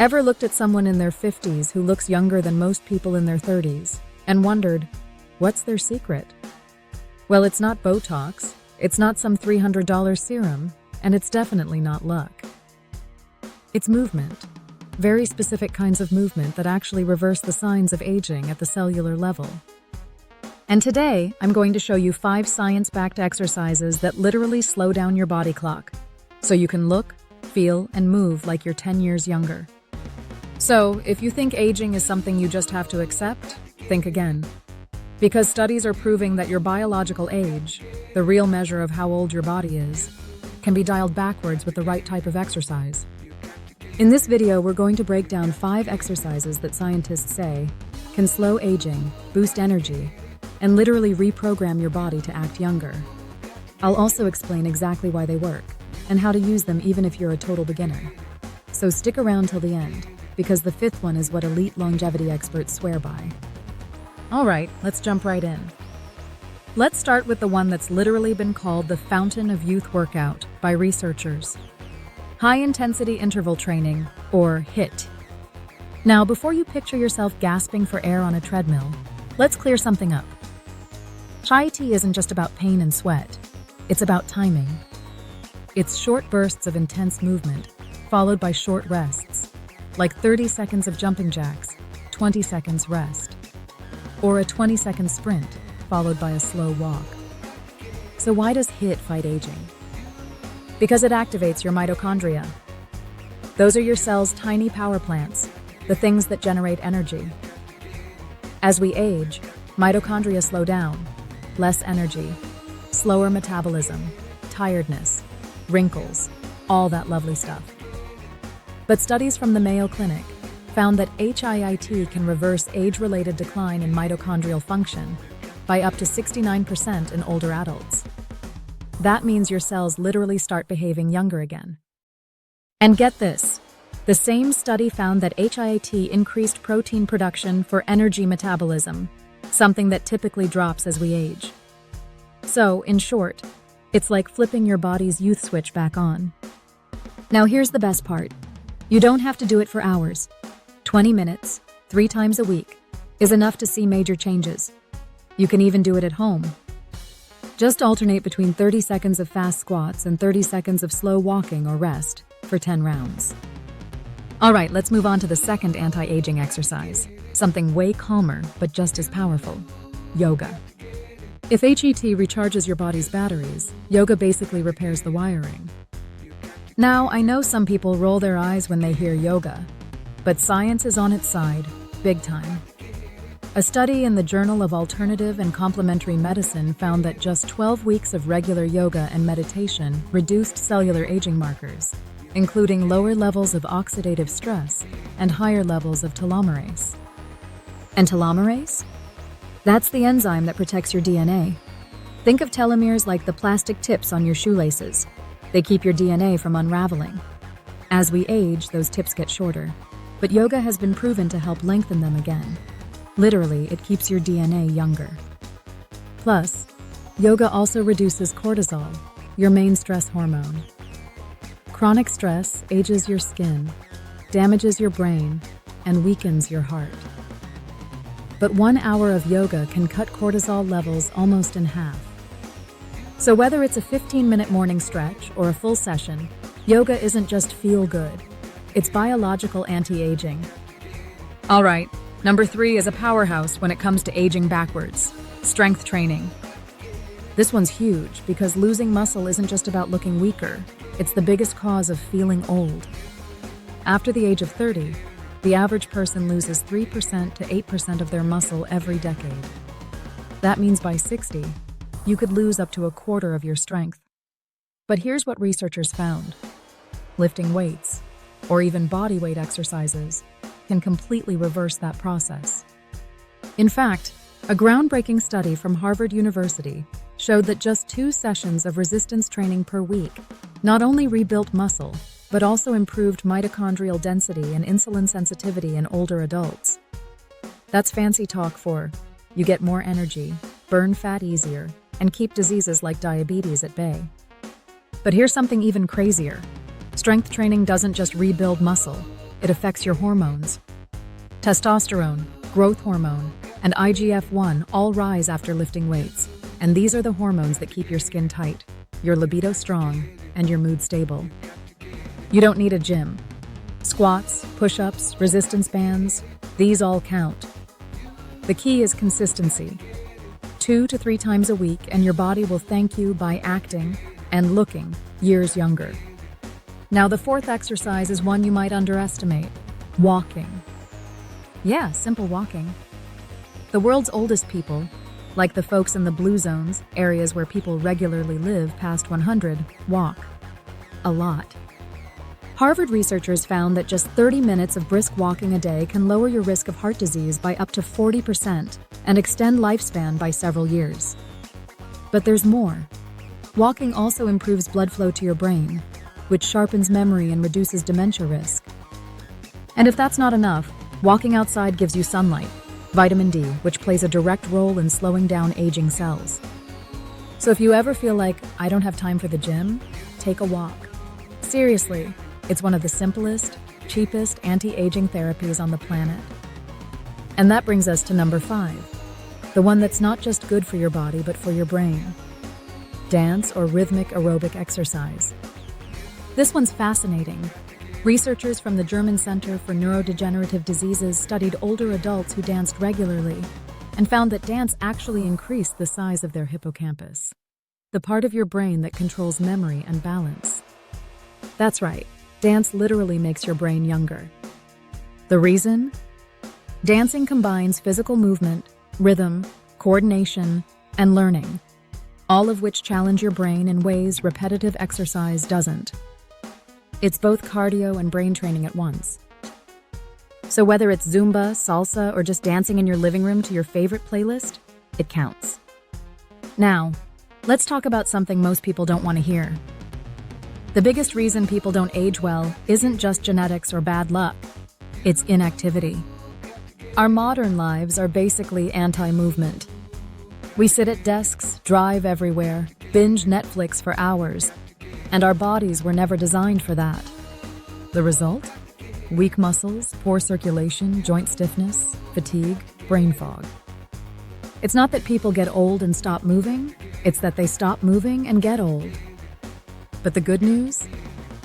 Ever looked at someone in their 50s who looks younger than most people in their 30s and wondered, what's their secret? Well, it's not Botox, it's not some $300 serum, and it's definitely not luck. It's movement. Very specific kinds of movement that actually reverse the signs of aging at the cellular level. And today, I'm going to show you 5 science-backed exercises that literally slow down your body clock, so you can look, feel, and move like you're 10 years younger. So, if you think aging is something you just have to accept, think again. Because studies are proving that your biological age, the real measure of how old your body is, can be dialed backwards with the right type of exercise. In this video, we're going to break down 5 exercises that scientists say can slow aging, boost energy, and literally reprogram your body to act younger. I'll also explain exactly why they work and how to use them even if you're a total beginner. So stick around till the end, because the 5th one is what elite longevity experts swear by. All right, let's jump right in. Let's start with the one that's literally been called the fountain of youth workout by researchers. High-intensity interval training, or HIIT. Now, before you picture yourself gasping for air on a treadmill, let's clear something up. HIIT isn't just about pain and sweat. It's about timing. It's short bursts of intense movement, followed by short rests, like 30 seconds of jumping jacks, 20 seconds rest, or a 20-second sprint, followed by a slow walk. So why does HIIT fight aging? Because it activates your mitochondria. Those are your cell's tiny power plants, the things that generate energy. As we age, mitochondria slow down, less energy, slower metabolism, tiredness, wrinkles, all that lovely stuff. But studies from the Mayo Clinic found that HIIT can reverse age-related decline in mitochondrial function by up to 69% in older adults. That means your cells literally start behaving younger again. And get this, the same study found that HIIT increased protein production for energy metabolism, something that typically drops as we age. So, in short, it's like flipping your body's youth switch back on. Now here's the best part. You don't have to do it for hours. 20 minutes, 3 times a week, is enough to see major changes. You can even do it at home. Just alternate between 30 seconds of fast squats and 30 seconds of slow walking or rest for 10 rounds. All right, let's move on to the second anti-aging exercise, something way calmer but just as powerful: yoga. If HIIT recharges your body's batteries, yoga basically repairs the wiring. Now, I know some people roll their eyes when they hear yoga, but science is on its side, big time. A study in the Journal of Alternative and Complementary Medicine found that just 12 weeks of regular yoga and meditation reduced cellular aging markers, including lower levels of oxidative stress and higher levels of telomerase. And telomerase? That's the enzyme that protects your DNA. Think of telomeres like the plastic tips on your shoelaces. They keep your DNA from unraveling. As we age, those tips get shorter, but yoga has been proven to help lengthen them again. Literally, it keeps your DNA younger. Plus, yoga also reduces cortisol, your main stress hormone. Chronic stress ages your skin, damages your brain, and weakens your heart. But 1 hour of yoga can cut cortisol levels almost in half. So whether it's a 15-minute morning stretch or a full session, yoga isn't just feel-good. It's biological anti-aging. All right, number 3 is a powerhouse when it comes to aging backwards: strength training. This one's huge because losing muscle isn't just about looking weaker. It's the biggest cause of feeling old. After the age of 30, the average person loses 3% to 8% of their muscle every decade. That means by 60, you could lose up to a quarter of your strength. But here's what researchers found. Lifting weights, or even body weight exercises, can completely reverse that process. In fact, a groundbreaking study from Harvard University showed that just 2 sessions of resistance training per week not only rebuilt muscle, but also improved mitochondrial density and insulin sensitivity in older adults. That's fancy talk for you get more energy, burn fat easier, and keep diseases like diabetes at bay. But here's something even crazier. Strength training doesn't just rebuild muscle, it affects your hormones. Testosterone, growth hormone, and IGF-1 all rise after lifting weights, and these are the hormones that keep your skin tight, your libido strong, and your mood stable. You don't need a gym. Squats, push-ups, resistance bands, these all count. The key is consistency. 2 to 3 times a week, and your body will thank you by acting and looking years younger. Now, the fourth exercise is one you might underestimate: walking. Yeah, simple walking. The world's oldest people, like the folks in the blue zones, areas where people regularly live past 100, walk a lot. Harvard researchers found that just 30 minutes of brisk walking a day can lower your risk of heart disease by up to 40% and extend lifespan by several years. But there's more. Walking also improves blood flow to your brain, which sharpens memory and reduces dementia risk. And if that's not enough, walking outside gives you sunlight, vitamin D, which plays a direct role in slowing down aging cells. So if you ever feel like, I don't have time for the gym, take a walk. Seriously, it's one of the simplest, cheapest anti-aging therapies on the planet. And that brings us to number 5, the one that's not just good for your body but for your brain: dance or rhythmic aerobic exercise. This one's fascinating. Researchers from the German Center for Neurodegenerative Diseases studied older adults who danced regularly and found that dance actually increased the size of their hippocampus, the part of your brain that controls memory and balance. That's right, dance literally makes your brain younger. The reason? Dancing combines physical movement, rhythm, coordination, and learning, all of which challenge your brain in ways repetitive exercise doesn't. It's both cardio and brain training at once. So whether it's Zumba, salsa, or just dancing in your living room to your favorite playlist, it counts. Now, let's talk about something most people don't want to hear. The biggest reason people don't age well isn't just genetics or bad luck. It's inactivity. Our modern lives are basically anti-movement. We sit at desks, drive everywhere, binge Netflix for hours, and our bodies were never designed for that. The result? Weak muscles, poor circulation, joint stiffness, fatigue, brain fog. It's not that people get old and stop moving, it's that they stop moving and get old. But the good news?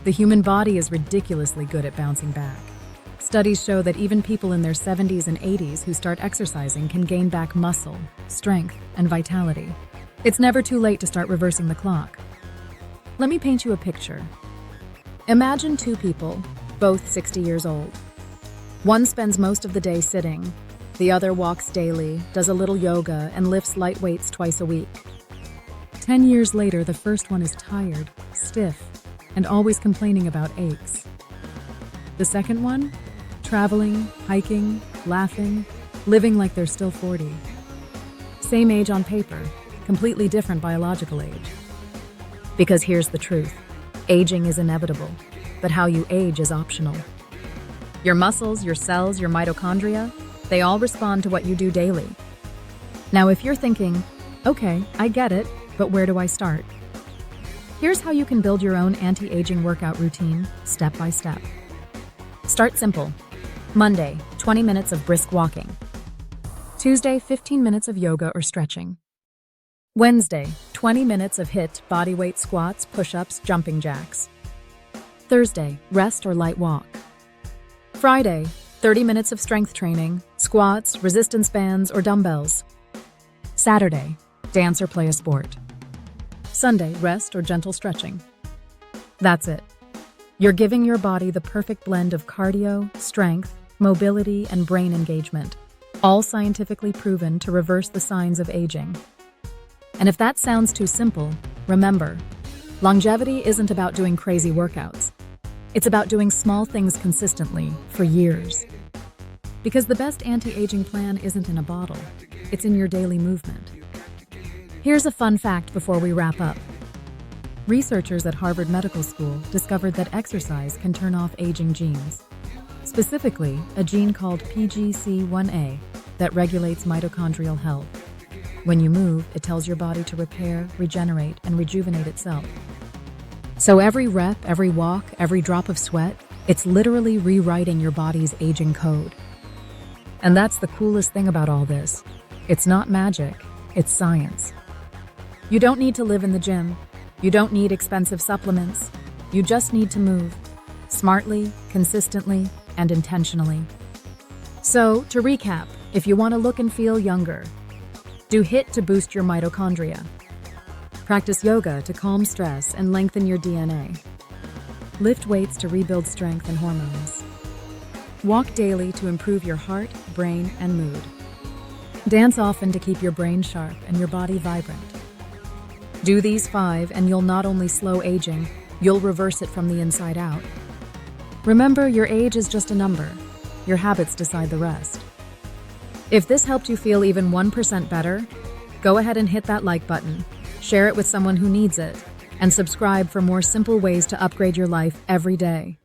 The human body is ridiculously good at bouncing back. Studies show that even people in their 70s and 80s who start exercising can gain back muscle, strength, and vitality. It's never too late to start reversing the clock. Let me paint you a picture. Imagine 2 people, both 60 years old. One spends most of the day sitting, the other walks daily, does a little yoga, and lifts light weights twice a week. 10 years later, the first one is tired, stiff, and always complaining about aches. The second one? Traveling, hiking, laughing, living like they're still 40. Same age on paper, completely different biological age. Because here's the truth. Aging is inevitable, but how you age is optional. Your muscles, your cells, your mitochondria, they all respond to what you do daily. Now, if you're thinking, okay, I get it, but where do I start? Here's how you can build your own anti-aging workout routine, step by step. Start simple. Monday, 20 minutes of brisk walking. Tuesday, 15 minutes of yoga or stretching. Wednesday, 20 minutes of HIIT, bodyweight squats, push-ups, jumping jacks. Thursday, rest or light walk. Friday, 30 minutes of strength training, squats, resistance bands, or dumbbells. Saturday, dance or play a sport. Sunday, rest or gentle stretching. That's it. You're giving your body the perfect blend of cardio, strength, mobility, and brain engagement, all scientifically proven to reverse the signs of aging. And if that sounds too simple, remember, longevity isn't about doing crazy workouts. It's about doing small things consistently for years. Because the best anti-aging plan isn't in a bottle, it's in your daily movement. Here's a fun fact before we wrap up. Researchers at Harvard Medical School discovered that exercise can turn off aging genes. Specifically, a gene called PGC1A that regulates mitochondrial health. When you move, it tells your body to repair, regenerate, and rejuvenate itself. So every rep, every walk, every drop of sweat, It's literally rewriting your body's aging code. And that's the coolest thing about all this. It's not magic, it's science. You don't need to live in the gym. You don't need expensive supplements. You just need to move. Smartly, consistently, and intentionally. So, to recap, if you want to look and feel younger, do HIIT to boost your mitochondria. Practice yoga to calm stress and lengthen your DNA. Lift weights to rebuild strength and hormones. Walk daily to improve your heart, brain, and mood. Dance often to keep your brain sharp and your body vibrant. Do these 5 and you'll not only slow aging, you'll reverse it from the inside out. Remember, your age is just a number. Your habits decide the rest. If this helped you feel even 1% better, go ahead and hit that like button, share it with someone who needs it, and subscribe for more simple ways to upgrade your life every day.